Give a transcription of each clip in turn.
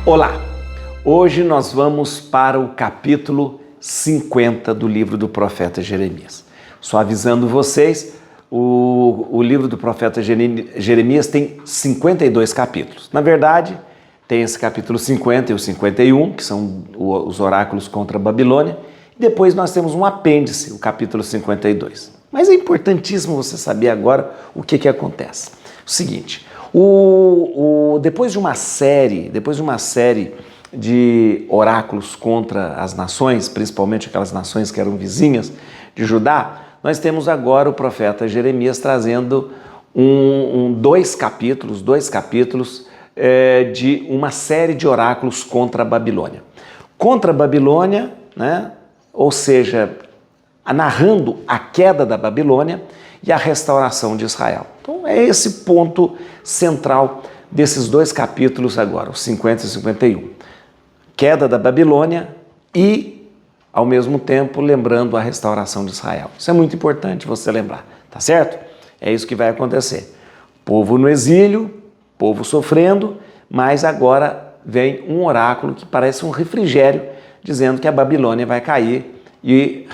Olá! Hoje nós vamos para o capítulo 50 do livro do profeta Jeremias. Só avisando vocês, o livro do profeta Jeremias tem 52 capítulos. Na verdade, tem esse capítulo 50 e o 51, que são os oráculos contra a Babilônia. Depois nós temos um apêndice, o capítulo 52. Mas é importantíssimo você saber agora o que acontece. O seguinte, depois de uma série de oráculos contra as nações, principalmente aquelas nações que eram vizinhas de Judá, nós temos agora o profeta Jeremias trazendo dois capítulos de uma série de oráculos contra a Babilônia. Contra a Babilônia, né? Ou seja, narrando a queda da Babilônia e a restauração de Israel. Então é esse ponto central desses dois capítulos agora, os 50 e 51. Queda da Babilônia e, ao mesmo tempo, lembrando a restauração de Israel. Isso é muito importante você lembrar, tá certo? É isso que vai acontecer. Povo no exílio, povo sofrendo, mas agora vem um oráculo que parece um refrigério, dizendo que a Babilônia vai cair e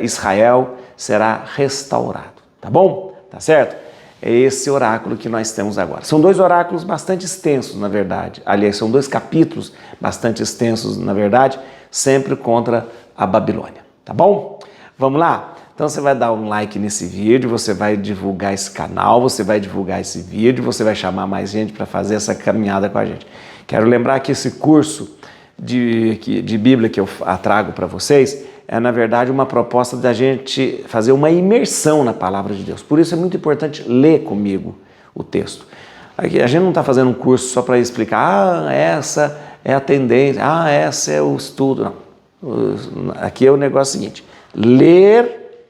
Israel será restaurado. Tá bom? Tá certo? É esse oráculo que nós temos agora. São dois oráculos bastante extensos, na verdade. Aliás, são dois capítulos bastante extensos, na verdade, sempre contra a Babilônia. Tá bom? Vamos lá? Então você vai dar um like nesse vídeo, você vai divulgar esse canal, você vai divulgar esse vídeo, você vai chamar mais gente para fazer essa caminhada com a gente. Quero lembrar que esse curso de Bíblia que eu trago para vocês é, na verdade, uma proposta da gente fazer uma imersão na Palavra de Deus. Por isso é muito importante ler comigo o texto. Aqui, a gente não está fazendo um curso só para explicar, essa é a tendência, essa é o estudo. Não. Aqui é o negócio seguinte, ler,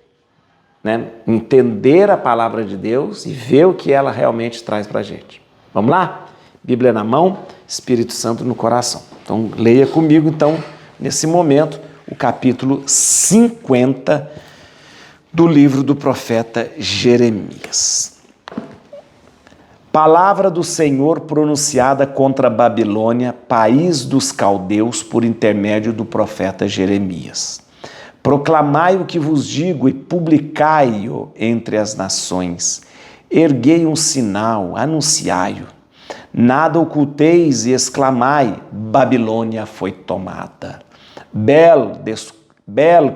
né, entender a Palavra de Deus e ver o que ela realmente traz para a gente. Vamos lá? Bíblia na mão, Espírito Santo no coração. Então, leia comigo, então, nesse momento, o capítulo 50 do livro do profeta Jeremias. Palavra do Senhor pronunciada contra a Babilônia, país dos caldeus, por intermédio do profeta Jeremias. Proclamai o que vos digo e publicai-o entre as nações. Erguei um sinal, anunciai-o. Nada oculteis e exclamai, Babilônia foi tomada. Bel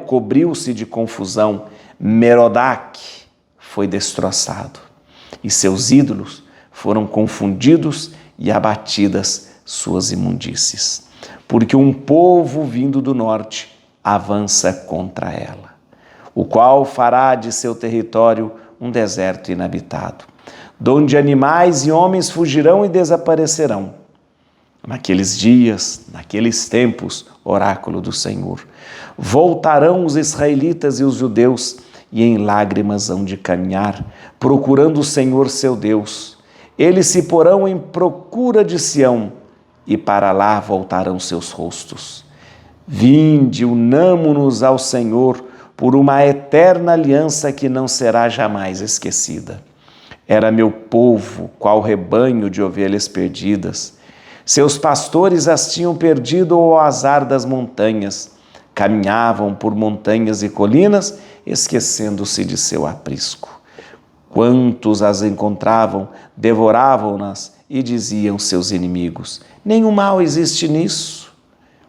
cobriu-se de confusão, Merodach foi destroçado, e seus ídolos foram confundidos e abatidas suas imundícies, porque um povo vindo do norte avança contra ela, o qual fará de seu território um deserto inabitado, donde animais e homens fugirão e desaparecerão. Naqueles dias, naqueles tempos, oráculo do Senhor, voltarão os israelitas e os judeus e em lágrimas hão de caminhar, procurando o Senhor seu Deus. Eles se porão em procura de Sião e para lá voltarão seus rostos. Vinde, unamo-nos ao Senhor por uma eterna aliança que não será jamais esquecida. Era meu povo, qual rebanho de ovelhas perdidas. Seus pastores as tinham perdido ao azar das montanhas. Caminhavam por montanhas e colinas, esquecendo-se de seu aprisco. Quantos as encontravam, devoravam-nas e diziam seus inimigos, nenhum mal existe nisso,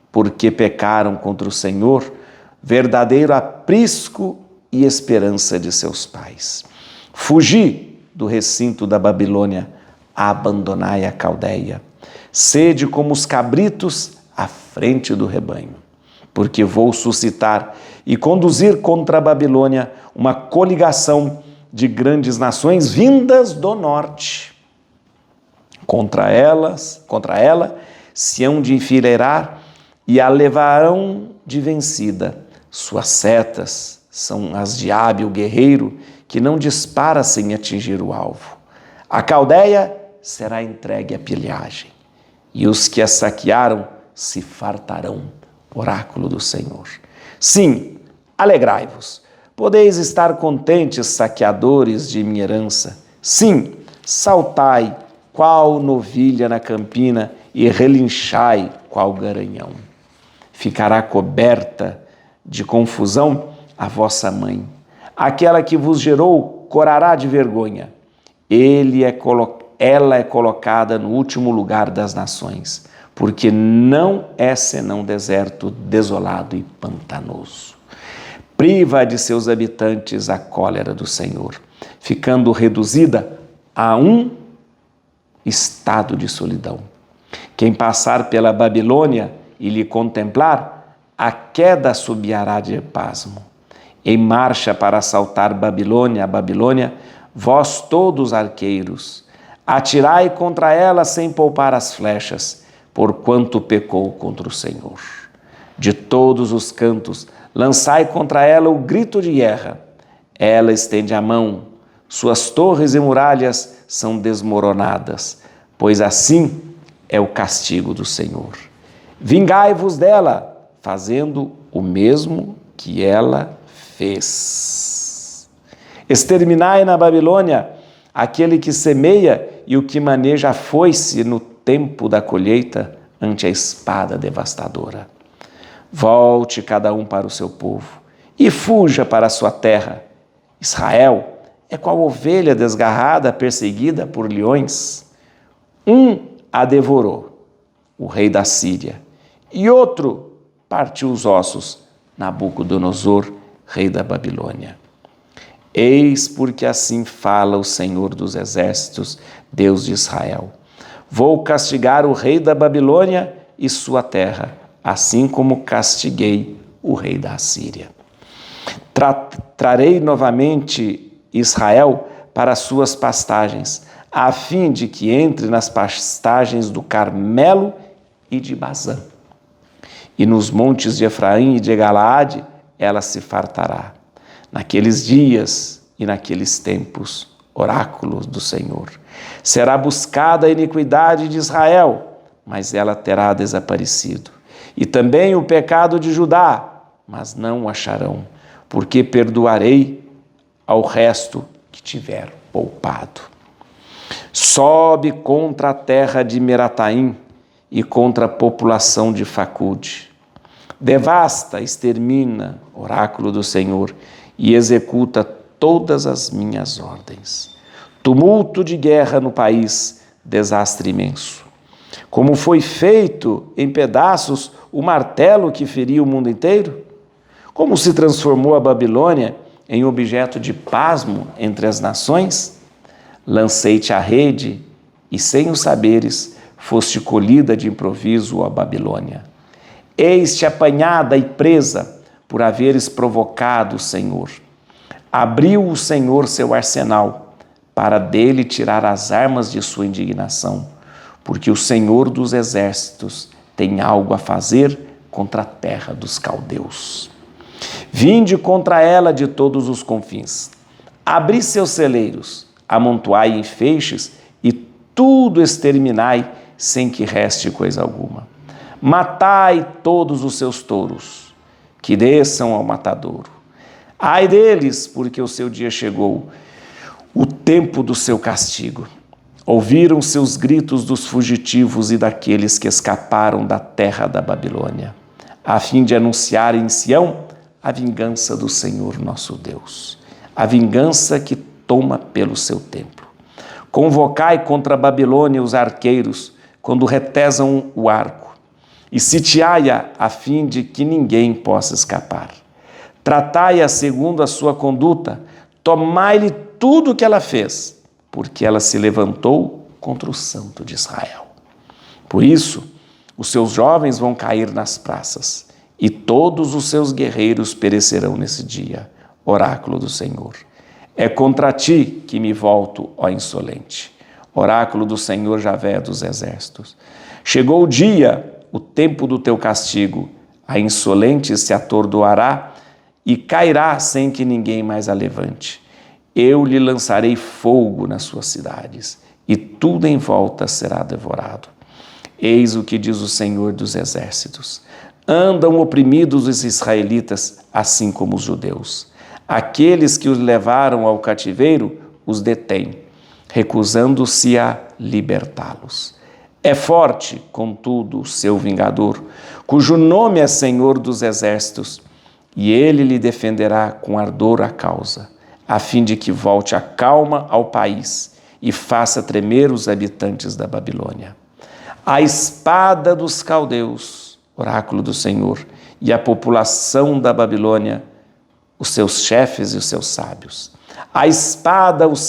porque pecaram contra o Senhor, verdadeiro aprisco e esperança de seus pais. Fugi do recinto da Babilônia, abandonai a Caldeia. Sede como os cabritos à frente do rebanho, porque vou suscitar e conduzir contra a Babilônia uma coligação de grandes nações vindas do norte. Contra ela se hão de enfileirar e a levarão de vencida. Suas setas são as de hábil guerreiro que não dispara sem atingir o alvo. A Caldeia será entregue à pilhagem. E os que a saquearam se fartarão, oráculo do Senhor. Sim, alegrai-vos, podeis estar contentes, saqueadores de minha herança. Sim, saltai, qual novilha na campina, e relinchai qual garanhão. Ficará coberta de confusão a vossa mãe. Aquela que vos gerou corará de vergonha. Ela é colocada no último lugar das nações, porque não é senão deserto desolado e pantanoso. Priva de seus habitantes a cólera do Senhor, ficando reduzida a um estado de solidão. Quem passar pela Babilônia e lhe contemplar, a queda subiará de pasmo. Em marcha para assaltar a Babilônia, vós todos arqueiros, atirai contra ela sem poupar as flechas, porquanto pecou contra o Senhor. De todos os cantos, lançai contra ela o grito de guerra. Ela estende a mão, suas torres e muralhas são desmoronadas, pois assim é o castigo do Senhor. Vingai-vos dela, fazendo o mesmo que ela fez. Exterminai na Babilônia aquele que semeia e o que maneja a foice no tempo da colheita ante a espada devastadora. Volte cada um para o seu povo e fuja para a sua terra. Israel é qual ovelha desgarrada, perseguida por leões. Um a devorou, o rei da Síria, e outro partiu os ossos, Nabucodonosor, rei da Babilônia. Eis porque assim fala o Senhor dos exércitos, Deus de Israel. Vou castigar o rei da Babilônia e sua terra, assim como castiguei o rei da Assíria. Trarei novamente Israel para as suas pastagens, a fim de que entre nas pastagens do Carmelo e de Bazã. E nos montes de Efraim e de Galaade ela se fartará. Naqueles dias e naqueles tempos, oráculos do Senhor, será buscada a iniquidade de Israel, mas ela terá desaparecido. E também o pecado de Judá, mas não o acharão, porque perdoarei ao resto que tiver poupado. Sobe contra a terra de Merataim e contra a população de Facude. Devasta, extermina, oráculo do Senhor, e executa todas as minhas ordens. Tumulto de guerra no país, desastre imenso. Como foi feito em pedaços o martelo que feria o mundo inteiro? Como se transformou a Babilônia em objeto de pasmo entre as nações? Lancei-te a rede e, sem o saberes, foste colhida de improviso a Babilônia. Eis-te apanhada e presa por haveres provocado o Senhor. Abriu o Senhor seu arsenal para dele tirar as armas de sua indignação, porque o Senhor dos exércitos tem algo a fazer contra a terra dos caldeus. Vinde contra ela de todos os confins. Abri seus celeiros, amontoai em feixes e tudo exterminai sem que reste coisa alguma. Matai todos os seus touros, que desçam ao matadouro. Ai deles, porque o seu dia chegou, o tempo do seu castigo. Ouviram seus gritos dos fugitivos e daqueles que escaparam da terra da Babilônia, a fim de anunciar em Sião a vingança do Senhor nosso Deus, a vingança que toma pelo seu templo. Convocai contra a Babilônia os arqueiros, quando retesam o arco, e sitiai-a a fim de que ninguém possa escapar. Tratai-a segundo a sua conduta, tomai-lhe tudo o que ela fez, porque ela se levantou contra o Santo de Israel. Por isso, os seus jovens vão cair nas praças, e todos os seus guerreiros perecerão nesse dia, oráculo do Senhor. É contra ti que me volto, ó insolente, oráculo do Senhor Javé dos exércitos. Chegou o dia, o tempo do teu castigo, a insolente se atordoará e cairá sem que ninguém mais a levante. Eu lhe lançarei fogo nas suas cidades, e tudo em volta será devorado. Eis o que diz o Senhor dos exércitos. Andam oprimidos os israelitas, assim como os judeus. Aqueles que os levaram ao cativeiro os detêm, recusando-se a libertá-los. É forte, contudo, o seu vingador, cujo nome é Senhor dos Exércitos, e ele lhe defenderá com ardor a causa, a fim de que volte a calma ao país e faça tremer os habitantes da Babilônia. A espada dos caldeus, oráculo do Senhor, e a população da Babilônia, os seus chefes e os seus sábios. A espada aos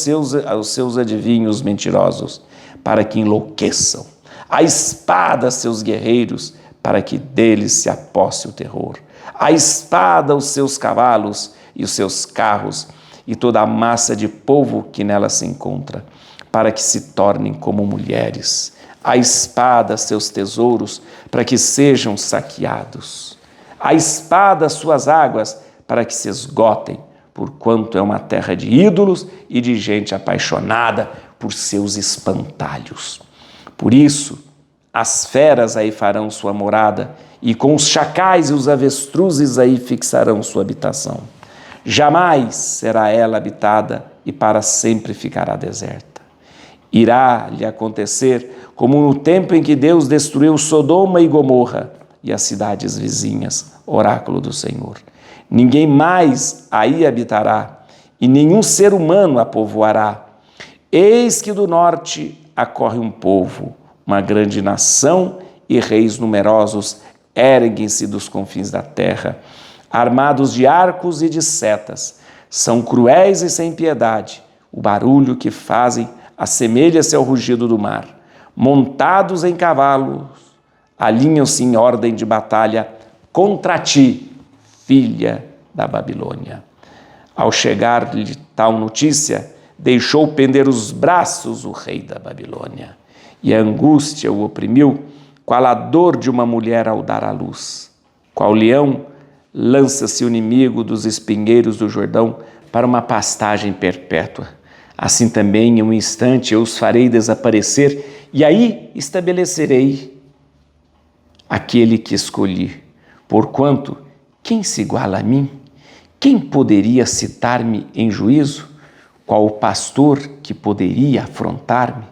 seus adivinhos mentirosos, para que enlouqueçam. A espada a seus guerreiros, para que deles se aposse o terror. A espada aos seus cavalos e os seus carros, e toda a massa de povo que nela se encontra, para que se tornem como mulheres. A espada a seus tesouros, para que sejam saqueados. A espada às suas águas, para que se esgotem, porquanto é uma terra de ídolos e de gente apaixonada por seus espantalhos. Por isso, as feras aí farão sua morada, e com os chacais e os avestruzes aí fixarão sua habitação. Jamais será ela habitada e para sempre ficará deserta. Irá lhe acontecer como no tempo em que Deus destruiu Sodoma e Gomorra e as cidades vizinhas, oráculo do Senhor. Ninguém mais aí habitará, e nenhum ser humano a povoará. Eis que do norte acorre um povo, uma grande nação, e reis numerosos erguem-se dos confins da terra, armados de arcos e de setas. São cruéis e sem piedade. O barulho que fazem assemelha-se ao rugido do mar. Montados em cavalos, alinham-se em ordem de batalha contra ti, filha da Babilônia. Ao chegar-lhe tal notícia, deixou pender os braços o rei da Babilônia, e a angústia o oprimiu, qual a dor de uma mulher ao dar à luz. Qual leão, lança-se o inimigo dos espinheiros do Jordão para uma pastagem perpétua. Assim também, em um instante, eu os farei desaparecer, e aí estabelecerei aquele que escolhi. Porquanto, quem se iguala a mim? Quem poderia citar-me em juízo? Qual o pastor que poderia afrontar-me?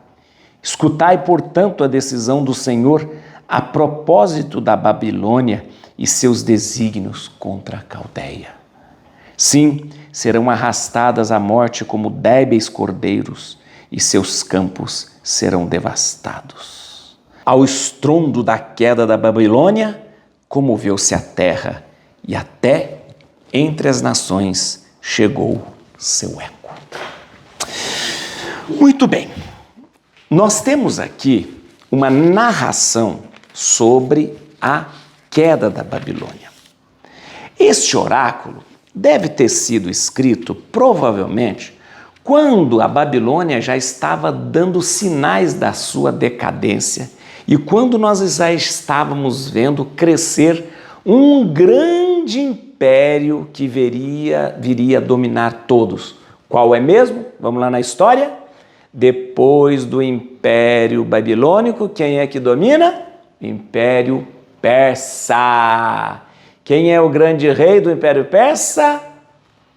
Escutai, portanto, a decisão do Senhor a propósito da Babilônia e seus desígnios contra a Caldeia. Sim, serão arrastadas à morte como débeis cordeiros, e seus campos serão devastados. Ao estrondo da queda da Babilônia, comoveu-se a terra, e até entre as nações chegou seu eco. Muito bem, nós temos aqui uma narração sobre a queda da Babilônia. Este oráculo deve ter sido escrito, provavelmente, quando a Babilônia já estava dando sinais da sua decadência e quando nós já estávamos vendo crescer um grande império que viria dominar todos. Qual é mesmo? Vamos lá na história? Depois do Império Babilônico, quem é que domina? Império Persa. Quem é o grande rei do Império Persa?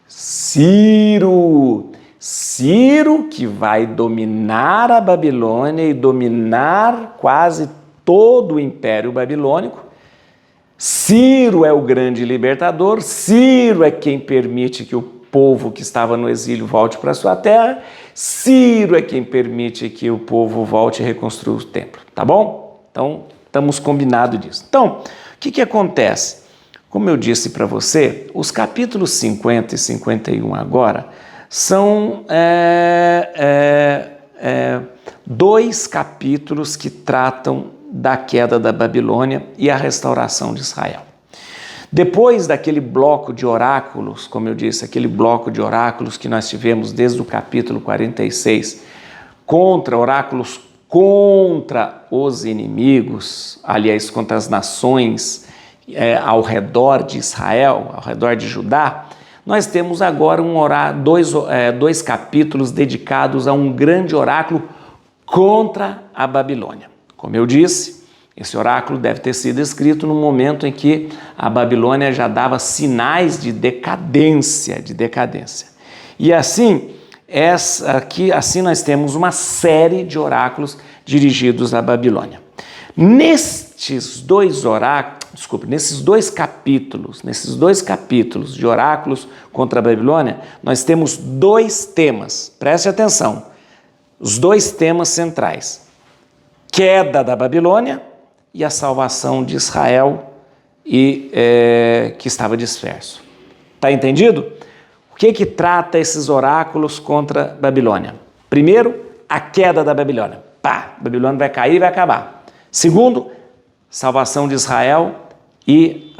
Ciro. Ciro, que vai dominar a Babilônia e dominar quase todo o Império Babilônico. Ciro é o grande libertador, Ciro é quem permite que o povo que estava no exílio volte para sua terra, Ciro é quem permite que o povo volte e reconstrua o templo, tá bom? Então, estamos combinados disso. Então, o que acontece? Como eu disse para você, os capítulos 50 e 51 agora são dois capítulos que tratam da queda da Babilônia e a restauração de Israel. Depois daquele bloco de oráculos, como eu disse, aquele bloco de oráculos que nós tivemos desde o capítulo 46, oráculos contra os inimigos, aliás, contra as nações ao redor de Israel, ao redor de Judá, nós temos agora dois capítulos dedicados a um grande oráculo contra a Babilônia. Como eu disse, esse oráculo deve ter sido escrito no momento em que a Babilônia já dava sinais de decadência, E assim nós temos uma série de oráculos dirigidos à Babilônia. Nesses dois capítulos de oráculos contra a Babilônia, nós temos dois temas, preste atenção, os dois temas centrais: queda da Babilônia e a salvação de Israel que estava disperso. Está entendido? O que trata esses oráculos contra a Babilônia? Primeiro, a queda da Babilônia. A Babilônia vai cair e vai acabar. Segundo, salvação de Israel e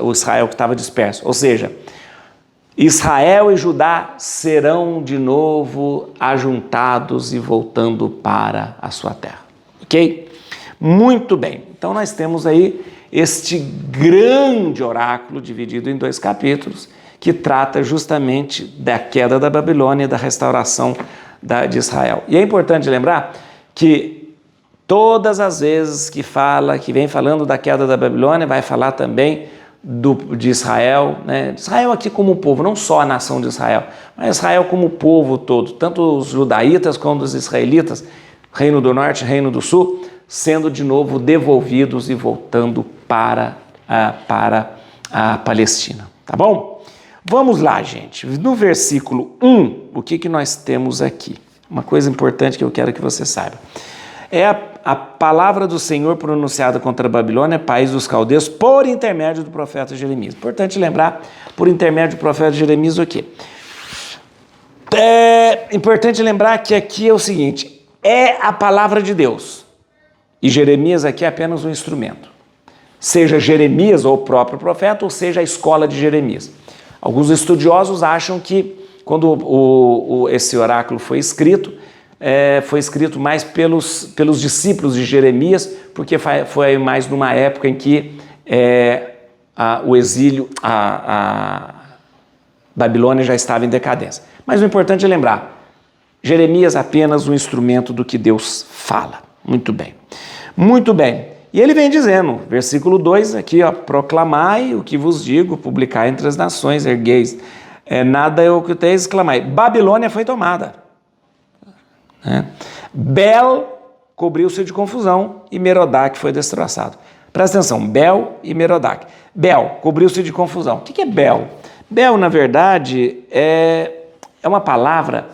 o Israel que estava disperso. Ou seja, Israel e Judá serão de novo ajuntados e voltando para a sua terra. Ok? Muito bem. Então nós temos aí este grande oráculo dividido em dois capítulos que trata justamente da queda da Babilônia e da restauração de Israel. E é importante lembrar que todas as vezes que vem falando da queda da Babilônia, vai falar também de Israel, né? Israel aqui como povo, não só a nação de Israel, mas Israel como povo todo, tanto os judaítas como os israelitas, Reino do Norte, Reino do Sul, sendo de novo devolvidos e voltando para a Palestina, tá bom? Vamos lá, gente. No versículo 1, o que nós temos aqui? Uma coisa importante que eu quero que você saiba. É a palavra do Senhor pronunciada contra a Babilônia, país dos caldeus, por intermédio do profeta Jeremias. Importante lembrar, por intermédio do profeta Jeremias, o quê? É importante lembrar que aqui é o seguinte, é a palavra de Deus. E Jeremias aqui é apenas um instrumento. Seja Jeremias ou o próprio profeta, ou seja a escola de Jeremias. Alguns estudiosos acham que quando esse oráculo foi escrito mais pelos discípulos de Jeremias, porque foi mais numa época em que o exílio, a Babilônia já estava em decadência. Mas o importante é lembrar, Jeremias é apenas um instrumento do que Deus fala. Muito bem. Muito bem. E ele vem dizendo, versículo 2 aqui, ó, proclamai o que vos digo, publicai entre as nações, ergueis, nada é oculteis, exclamai. Babilônia foi tomada. Bel cobriu-se de confusão e Merodach foi destroçado. Presta atenção, Bel e Merodach. Bel cobriu-se de confusão. O que é Bel? Bel, na verdade, é uma palavra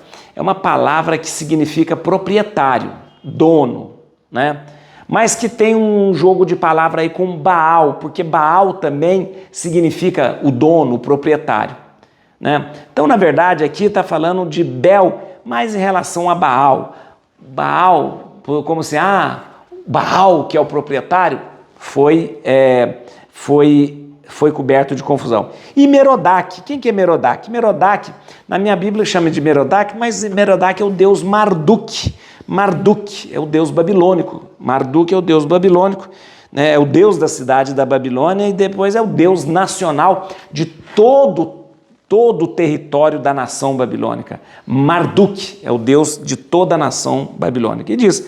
que significa proprietário, dono, né? Mas que tem um jogo de palavra aí com Baal, porque Baal também significa o dono, o proprietário, né? Então, na verdade, aqui está falando de Bel, mas em relação a Baal. Baal, como se, Baal, que é o proprietário, foi coberto de confusão. E Merodach, quem que é Merodach? Merodach, na minha Bíblia chama de Merodach, mas Merodach é o deus Marduk. Marduk é o deus babilônico. Marduk é o deus babilônico, né? É o deus da cidade da Babilônia e depois é o deus nacional de todo o território da nação babilônica. Marduk é o deus de toda a nação babilônica. E diz,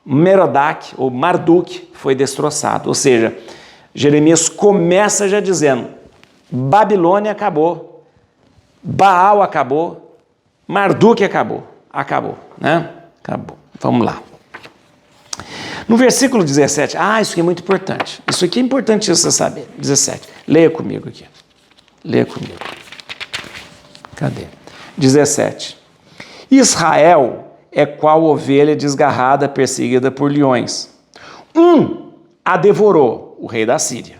Merodach ou Marduk foi destroçado. Ou seja, Jeremias começa já dizendo, Babilônia acabou, Baal acabou, Marduk acabou, né? Acabou. Vamos lá. No versículo 17, isso aqui é muito importante. Isso aqui é importante você saber. 17. Leia comigo aqui. Leia comigo. Cadê? 17. Israel é qual ovelha desgarrada, perseguida por leões. Um a devorou, o rei da Síria.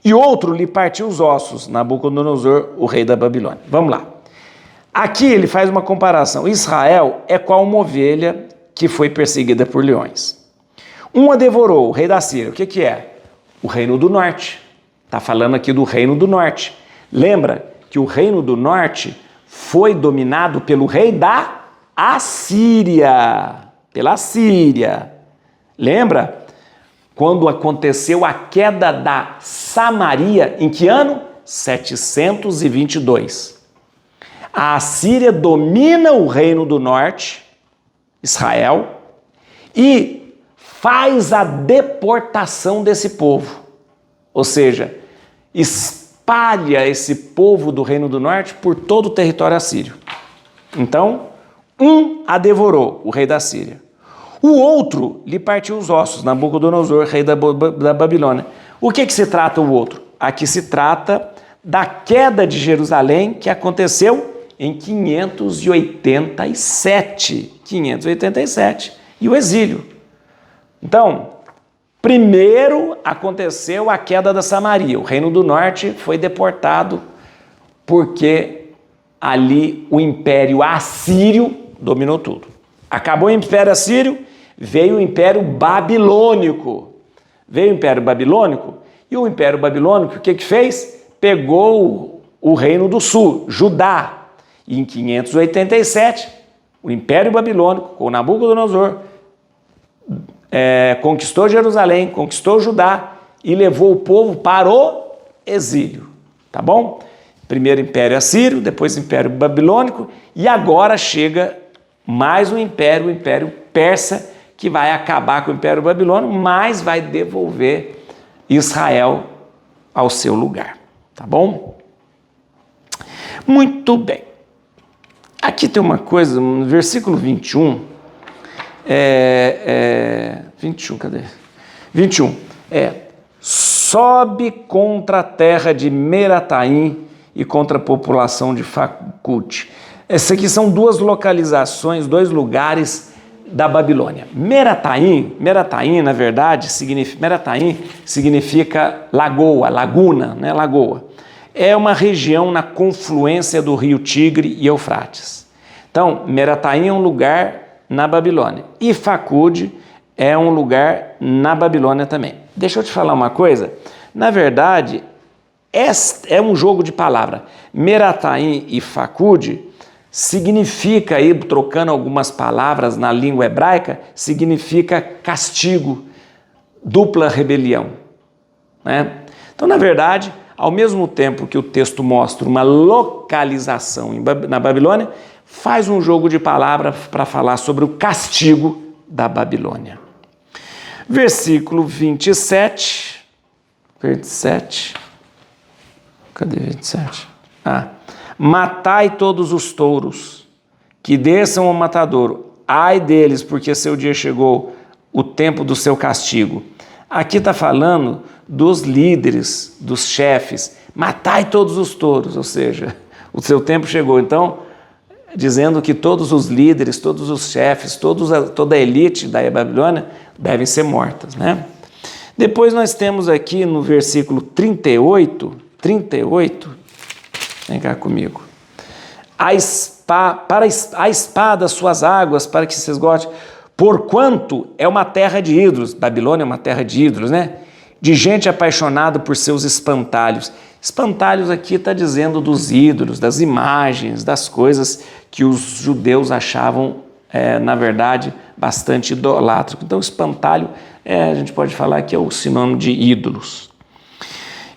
E outro lhe partiu os ossos, Nabucodonosor, o rei da Babilônia. Vamos lá. Aqui ele faz uma comparação. Israel é qual uma ovelha que foi perseguida por leões. Um a devorou, o rei da Síria. O que é? O reino do norte. Está falando aqui do reino do norte. Lembra que o reino do norte foi dominado pelo rei da Assíria. Pela Síria. Lembra? Quando aconteceu a queda da Samaria, em que ano? 722. A Assíria domina o reino do norte, Israel, e faz a deportação desse povo. Ou seja, espalha esse povo do reino do norte por todo o território assírio. Então, um a devorou, o rei da Síria. O outro lhe partiu os ossos, Nabucodonosor, rei da Babilônia. O que se trata o outro? Aqui se trata da queda de Jerusalém, que aconteceu em 587. 587. E o exílio. Então, primeiro aconteceu a queda da Samaria. O Reino do Norte foi deportado porque ali o Império Assírio dominou tudo. Acabou o Império Assírio, veio o Império Babilônico. Veio o Império Babilônico e o Império Babilônico o que fez? Pegou o Reino do Sul, Judá. E em 587, o Império Babilônico, com Nabucodonosor, conquistou Jerusalém, conquistou Judá e levou o povo para o exílio. Tá bom? Primeiro Império Assírio, depois Império Babilônico e agora chega mais um império, o Império Persa, que vai acabar com o Império Babilônico, mas vai devolver Israel ao seu lugar. Tá bom? Muito bem. Aqui tem uma coisa, no versículo 21, 21, cadê? 21, sobe contra a terra de Merataim e contra a população de Facute. Essas aqui são duas localizações, dois lugares da Babilônia. Merataim, na verdade, significa lagoa, laguna, né? Lagoa. É uma região na confluência do rio Tigre e Eufrates. Então, Merataim é um lugar na Babilônia. E Facute é um lugar na Babilônia também. Deixa eu te falar uma coisa. Na verdade, é um jogo de palavra. Merataim e Facute significa, aí, trocando algumas palavras na língua hebraica, significa castigo, dupla rebelião. Né? Então, na verdade, ao mesmo tempo que o texto mostra uma localização na Babilônia, faz um jogo de palavras para falar sobre o castigo da Babilônia. Versículo 27. Cadê 27? Matai todos os touros que desçam ao matadouro. Ai deles, porque seu dia chegou, o tempo do seu castigo. Aqui está falando dos líderes, dos chefes. Matai todos os touros, ou seja, o seu tempo chegou. Então, dizendo que todos os líderes, todos os chefes, toda a elite da Babilônia devem ser mortas, né? Depois nós temos aqui no versículo 38, vem cá comigo. A espada, suas águas, para que se esgote, porquanto é uma terra de ídolos. Babilônia é uma terra de ídolos, né? De gente apaixonada por seus espantalhos. Espantalhos aqui está dizendo dos ídolos, das imagens, das coisas que os judeus achavam, na verdade, bastante idolátrico. Então, espantalho, a gente pode falar que é o sinônimo de ídolos.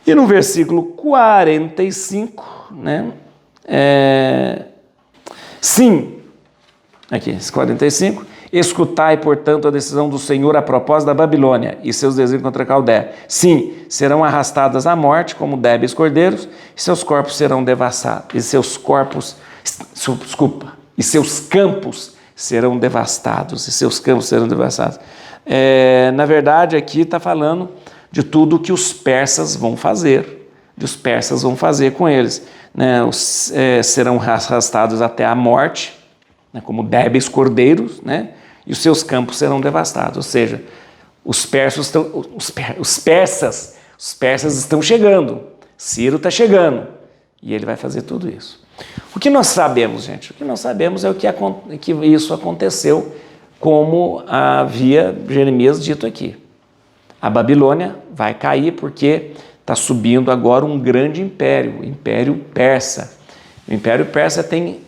E no versículo 45, né? Sim, aqui, esse 45, escutai, portanto, a decisão do Senhor a propósito da Babilônia e seus desígnios contra a Caldeia. Sim, serão arrastadas à morte como débeis cordeiros, e seus corpos serão devastados, e seus campos serão devastados, na verdade, aqui está falando de tudo que os persas vão fazer, com eles. Né? Serão arrastados até a morte, né? Como débeis cordeiros, né? E os seus campos serão devastados. Ou seja, os persas estão chegando, Ciro está chegando, e ele vai fazer tudo isso. O que nós sabemos, gente? O que nós sabemos é que isso aconteceu como havia Jeremias dito aqui. A Babilônia vai cair porque está subindo agora um grande império, o Império Persa. O Império Persa tem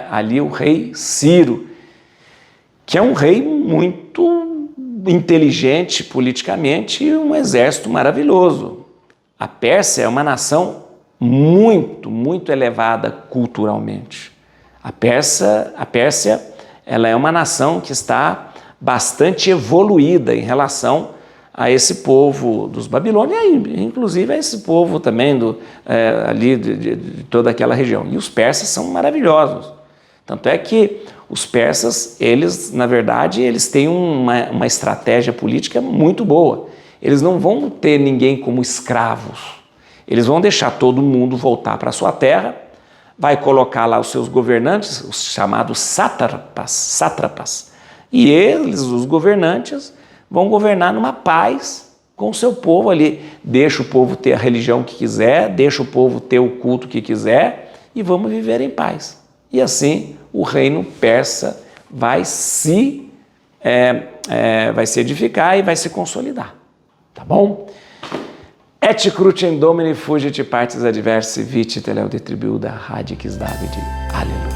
ali o rei Ciro, que é um rei muito inteligente politicamente e um exército maravilhoso. A Pérsia é uma nação muito, muito elevada culturalmente. A Pérsia ela é uma nação que está bastante evoluída em relação a esse povo dos babilônios, e inclusive a esse povo também ali de toda aquela região. E os persas são maravilhosos. Tanto é que os persas, eles, na verdade, eles têm uma estratégia política muito boa. Eles não vão ter ninguém como escravos. Eles vão deixar todo mundo voltar para a sua terra, vai colocar lá os seus governantes, os chamados sátrapas. E eles, os governantes, vão governar numa paz com o seu povo ali. Deixa o povo ter a religião que quiser, deixa o povo ter o culto que quiser e vamos viver em paz. E assim o reino persa vai se edificar e vai se consolidar. Tá bom? Et crucem Domini fugit partis adversi, vite teleu de tribuda radix Davidi. Aleluia.